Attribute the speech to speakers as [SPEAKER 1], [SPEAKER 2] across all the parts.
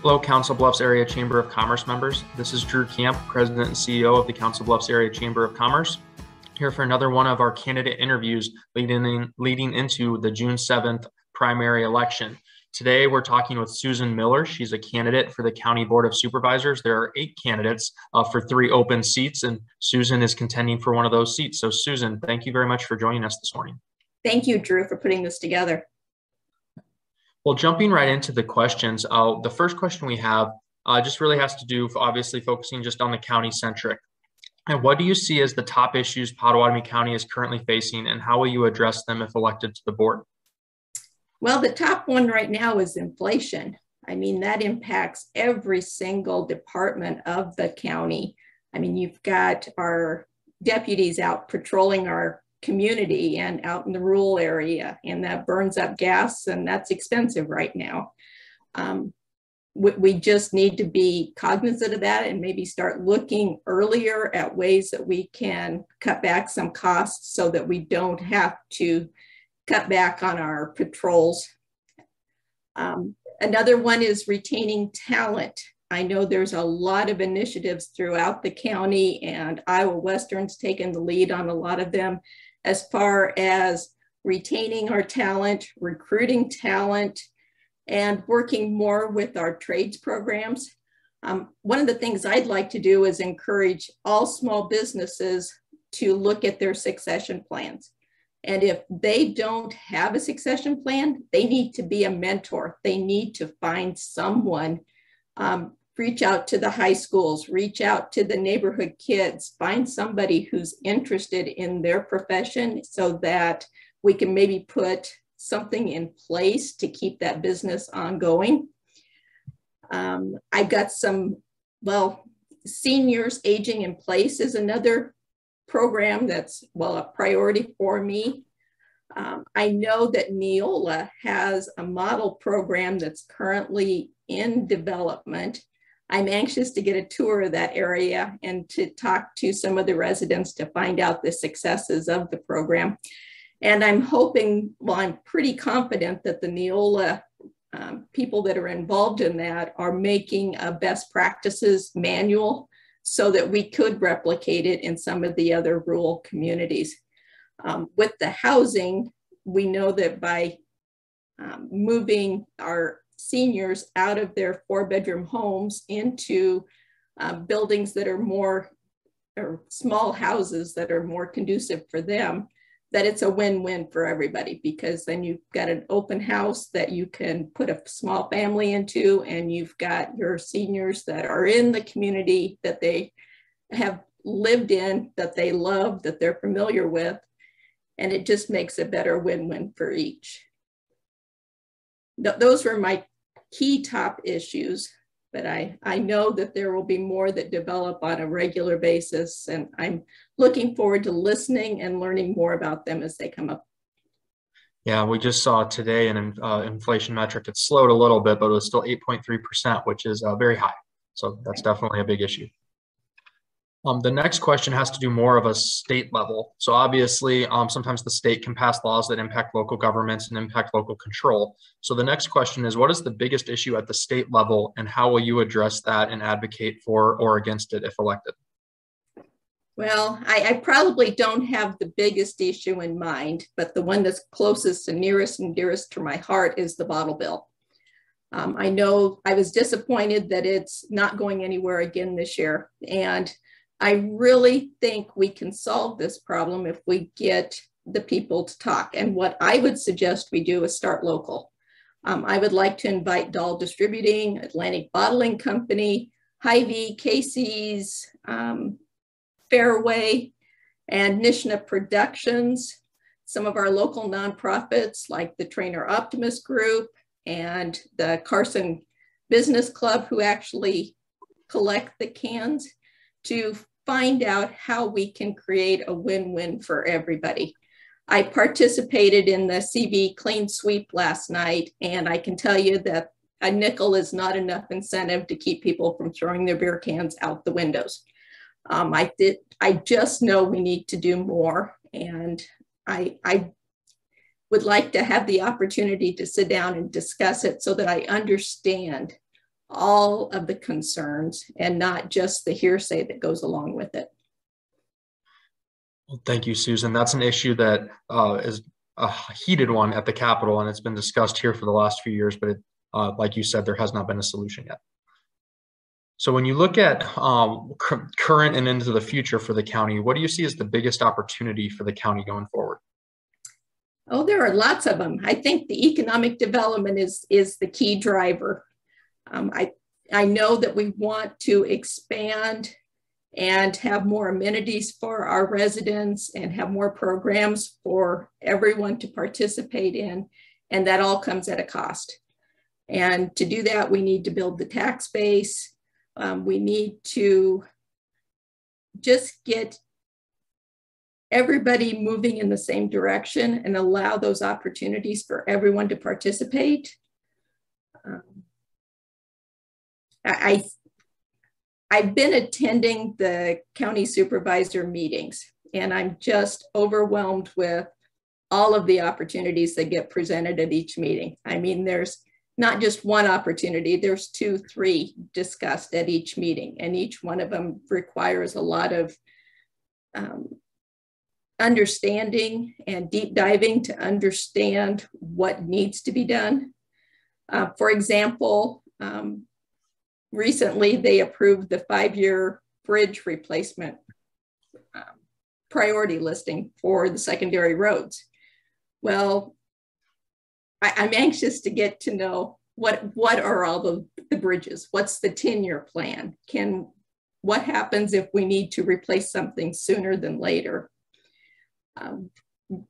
[SPEAKER 1] Hello, Council Bluffs Area Chamber of Commerce members. This is Drew Camp, President and CEO of the Council Bluffs Area Chamber of Commerce, here for another one of our candidate interviews leading into the June 7th primary election. Today, we're talking with Susan Miller. She's a candidate for the County Board of Supervisors. There are 8 candidates for 3 open seats, and Susan is contending for one of those seats. So Susan, thank you very much for joining us this morning.
[SPEAKER 2] Thank you, Drew, for putting this together.
[SPEAKER 1] Well, jumping right into the questions, the first question we have just really has to do, obviously, focusing just on the county-centric. And what do you see as the top issues Pottawattamie County is currently facing, and how will you address them if elected to the board?
[SPEAKER 2] Well, the top one right now is inflation. I mean, that impacts every single department of the county. I mean, you've got our deputies out patrolling our community and out in the rural area, and that burns up gas, and that's expensive right now. We just need to be cognizant of that and maybe start looking earlier at ways that we can cut back some costs so that we don't have to cut back on our patrols. Another one is retaining talent. I know there's a lot of initiatives throughout the county, and Iowa Western's taken the lead on a lot of them as far as retaining our talent, recruiting talent, and working more with our trades programs. One of the things I'd like to do is encourage all small businesses to look at their succession plans. And if they don't have a succession plan, they need to be a mentor. They need to find someone, reach out to the high schools, reach out to the neighborhood kids, find somebody who's interested in their profession so that we can maybe put something in place to keep that business ongoing. I've got some, seniors aging in place is another program that's, a priority for me. I know that Neola has a model program that's currently in development. I'm anxious to get a tour of that area and to talk to some of the residents to find out the successes of the program. And I'm hoping, I'm pretty confident that the Neola people that are involved in that are making a best practices manual so that we could replicate it in some of the other rural communities. With the housing, we know that by moving our seniors out of their 4-bedroom homes into buildings that are more, or small houses that are more conducive for them, that it's a win-win for everybody, because then you've got an open house that you can put a small family into, and you've got your seniors that are in the community that they have lived in, that they love, that they're familiar with, and it just makes a better win-win for each. Those were my key top issues, but I know that there will be more that develop on a regular basis, and I'm looking forward to listening and learning more about them as they come up.
[SPEAKER 1] Yeah, we just saw today an inflation metric. It slowed a little bit, but it was still 8.3%, which is very high. So that's definitely a big issue. The next question has to do more of a state level. So obviously, sometimes the state can pass laws that impact local governments and impact local control. So the next question is, what is the biggest issue at the state level, and how will you address that and advocate for or against it if elected?
[SPEAKER 2] Well, I probably don't have the biggest issue in mind, but the one that's closest and nearest and dearest to my heart is the bottle bill. I know I was disappointed that it's not going anywhere again this year, and I really think we can solve this problem if we get the people to talk. And what I would suggest we do is start local. I would like to invite Dahl Distributing, Atlantic Bottling Company, Hy-Vee, Casey's, Fairway, and Nishna Productions, some of our local nonprofits like the Trainer Optimist Group and the Carson Business Club, who actually collect the cans, to find out how we can create a win-win for everybody. I participated in the CB Clean Sweep last night, and I can tell you that a nickel is not enough incentive to keep people from throwing their beer cans out the windows. I just know we need to do more, and I would like to have the opportunity to sit down and discuss it so that I understand all of the concerns and not just the hearsay that goes along with it.
[SPEAKER 1] Well, thank you, Susan. That's an issue that is a heated one at the Capitol, and it's been discussed here for the last few years, but like you said, there has not been a solution yet. So when you look at current and into the future for the county, what do you see as the biggest opportunity for the county going forward?
[SPEAKER 2] Oh, there are lots of them. I think the economic development is the key driver. I know that we want to expand and have more amenities for our residents and have more programs for everyone to participate in. And that all comes at a cost. And to do that, we need to build the tax base. We need to just get everybody moving in the same direction and allow those opportunities for everyone to participate. I've been attending the county supervisor meetings, and I'm just overwhelmed with all of the opportunities that get presented at each meeting. I mean, there's not just one opportunity, there's 2, 3 discussed at each meeting, and each one of them requires a lot of understanding and deep diving to understand what needs to be done. For example, recently they approved the 5-year bridge replacement priority listing for the secondary roads. Well, I'm anxious to get to know what are all the bridges? What's the 10-year plan? What happens if we need to replace something sooner than later?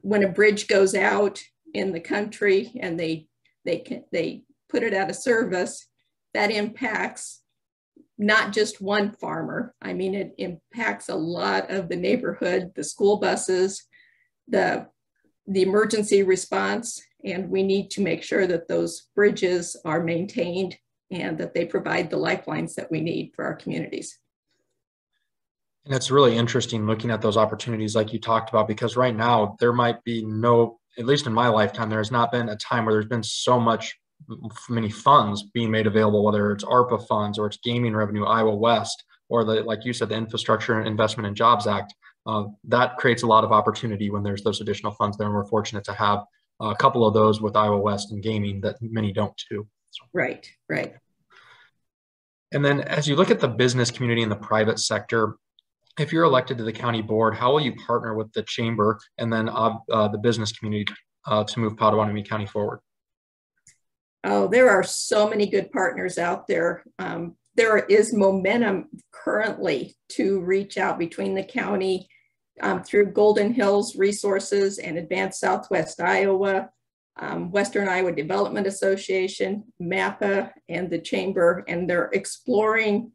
[SPEAKER 2] When a bridge goes out in the country and they put it out of service, that impacts not just one farmer. I mean, it impacts a lot of the neighborhood, the school buses, the emergency response, and we need to make sure that those bridges are maintained and that they provide the lifelines that we need for our communities.
[SPEAKER 1] And it's really interesting looking at those opportunities like you talked about, because right now there might be no, at least in my lifetime, there has not been a time where there's been so many funds being made available, whether it's ARPA funds or it's gaming revenue, Iowa West, or like you said, the Infrastructure Investment and Jobs Act. That creates a lot of opportunity when there's those additional funds there. And we're fortunate to have a couple of those with Iowa West and gaming that many don't too. So.
[SPEAKER 2] Right.
[SPEAKER 1] And then as you look at the business community and the private sector, if you're elected to the county board, how will you partner with the chamber and then the business community to move Pottawattamie County forward?
[SPEAKER 2] Oh, there are so many good partners out there. There is momentum currently to reach out between the county through Golden Hills Resources and Advanced Southwest Iowa, Western Iowa Development Association, MAPA, and the chamber, and they're exploring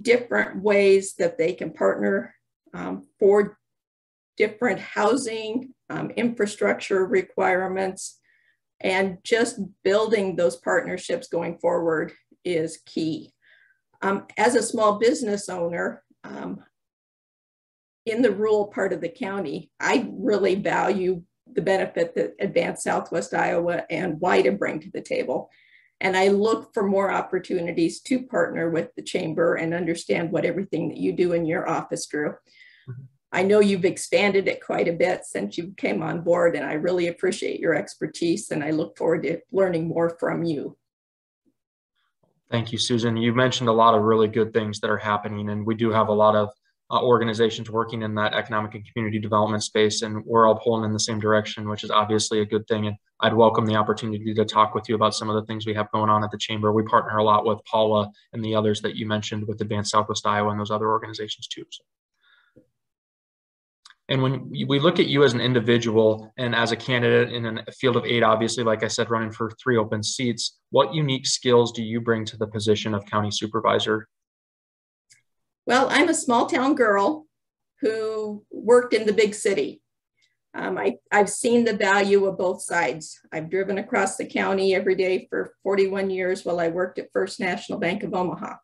[SPEAKER 2] different ways that they can partner for different housing, infrastructure requirements, and just building those partnerships going forward is key. As a small business owner in the rural part of the county, I really value the benefit that Advanced Southwest Iowa and WIDA bring to the table. And I look for more opportunities to partner with the chamber and understand what everything that you do in your office, Drew. Mm-hmm. I know you've expanded it quite a bit since you came on board, and I really appreciate your expertise, and I look forward to learning more from you.
[SPEAKER 1] Thank you, Susan. You mentioned a lot of really good things that are happening, and we do have a lot of organizations working in that economic and community development space, and we're all pulling in the same direction, which is obviously a good thing. And I'd welcome the opportunity to talk with you about some of the things we have going on at the chamber. We partner a lot with Paula and the others that you mentioned with Advanced Southwest Iowa and those other organizations too. So. And when we look at you as an individual and as a candidate in a field of 8, obviously, like I said, running for 3 open seats, what unique skills do you bring to the position of county supervisor?
[SPEAKER 2] Well, I'm a small town girl who worked in the big city. I've seen the value of both sides. I've driven across the county every day for 41 years while I worked at First National Bank of Omaha.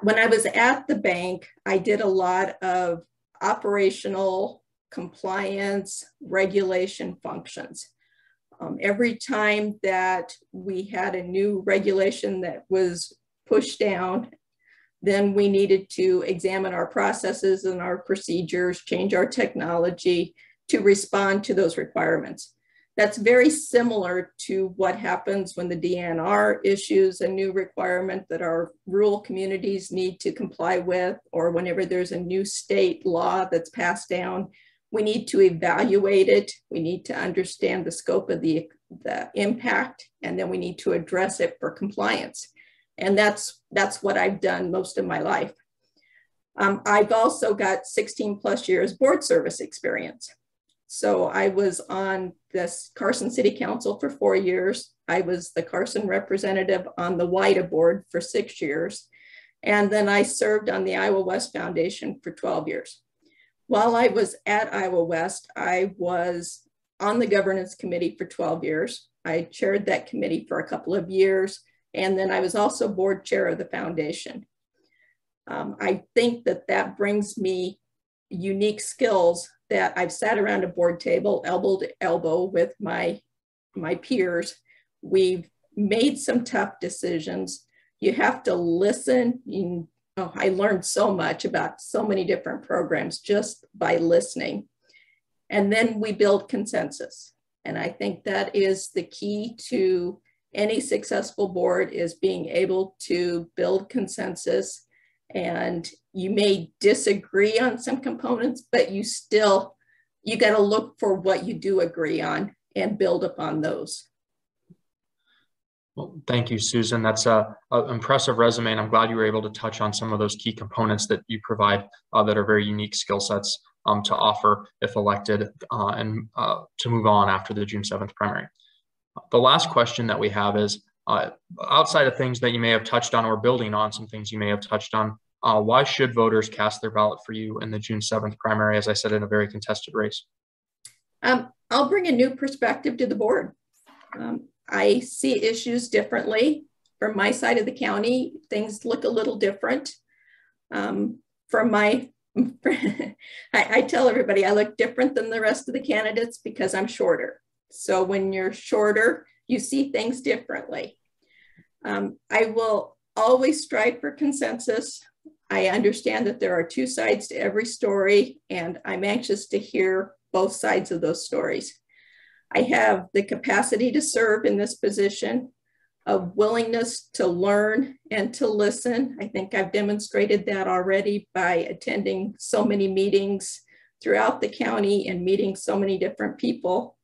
[SPEAKER 2] When I was at the bank, I did a lot of operational compliance regulation functions. Every time that we had a new regulation that was pushed down. Then we needed to examine our processes and our procedures, change our technology to respond to those requirements. That's very similar to what happens when the DNR issues a new requirement that our rural communities need to comply with, or whenever there's a new state law that's passed down. We need to evaluate it. We need to understand the scope of the impact, and then we need to address it for compliance. And that's what I've done most of my life. I've also got 16 plus years board service experience. So I was on this Carson City Council for 4 years. I was the Carson representative on the WIDA board for 6 years. And then I served on the Iowa West Foundation for 12 years. While I was at Iowa West, I was on the governance committee for 12 years. I chaired that committee for a couple of years. And then I was also board chair of the foundation. I think that brings me unique skills that I've sat around a board table, elbow to elbow with my peers. We've made some tough decisions. You have to listen. I learned so much about so many different programs just by listening. And then we build consensus. And I think that is the key to any successful board, is being able to build consensus. And you may disagree on some components, but you got to look for what you do agree on and build upon those.
[SPEAKER 1] Well, thank you, Susan. That's an impressive resume, and I'm glad you were able to touch on some of those key components that you provide that are very unique skill sets to offer if elected and to move on after the June 7th primary. The last question that we have is, outside of things that you may have touched on or building on some things you may have touched on, why should voters cast their ballot for you in the June 7th primary, as I said, in a very contested race?
[SPEAKER 2] I'll bring a new perspective to the board. I see issues differently. From my side of the county, things look a little different. From my, I tell everybody I look different than the rest of the candidates because I'm shorter. So when you're shorter, you see things differently. I will always strive for consensus. I understand that there are two sides to every story, and I'm anxious to hear both sides of those stories. I have the capacity to serve in this position, a willingness to learn and to listen. I think I've demonstrated that already by attending so many meetings throughout the county and meeting so many different people.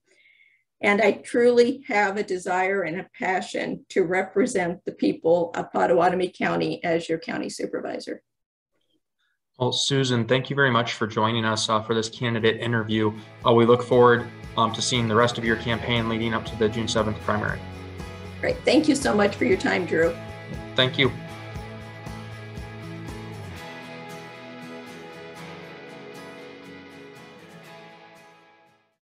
[SPEAKER 2] And I truly have a desire and a passion to represent the people of Pottawattamie County as your county supervisor.
[SPEAKER 1] Well, Susan, thank you very much for joining us for this candidate interview. We look forward to seeing the rest of your campaign leading up to the June 7th primary.
[SPEAKER 2] Great. Thank you so much for your time, Drew.
[SPEAKER 1] Thank you.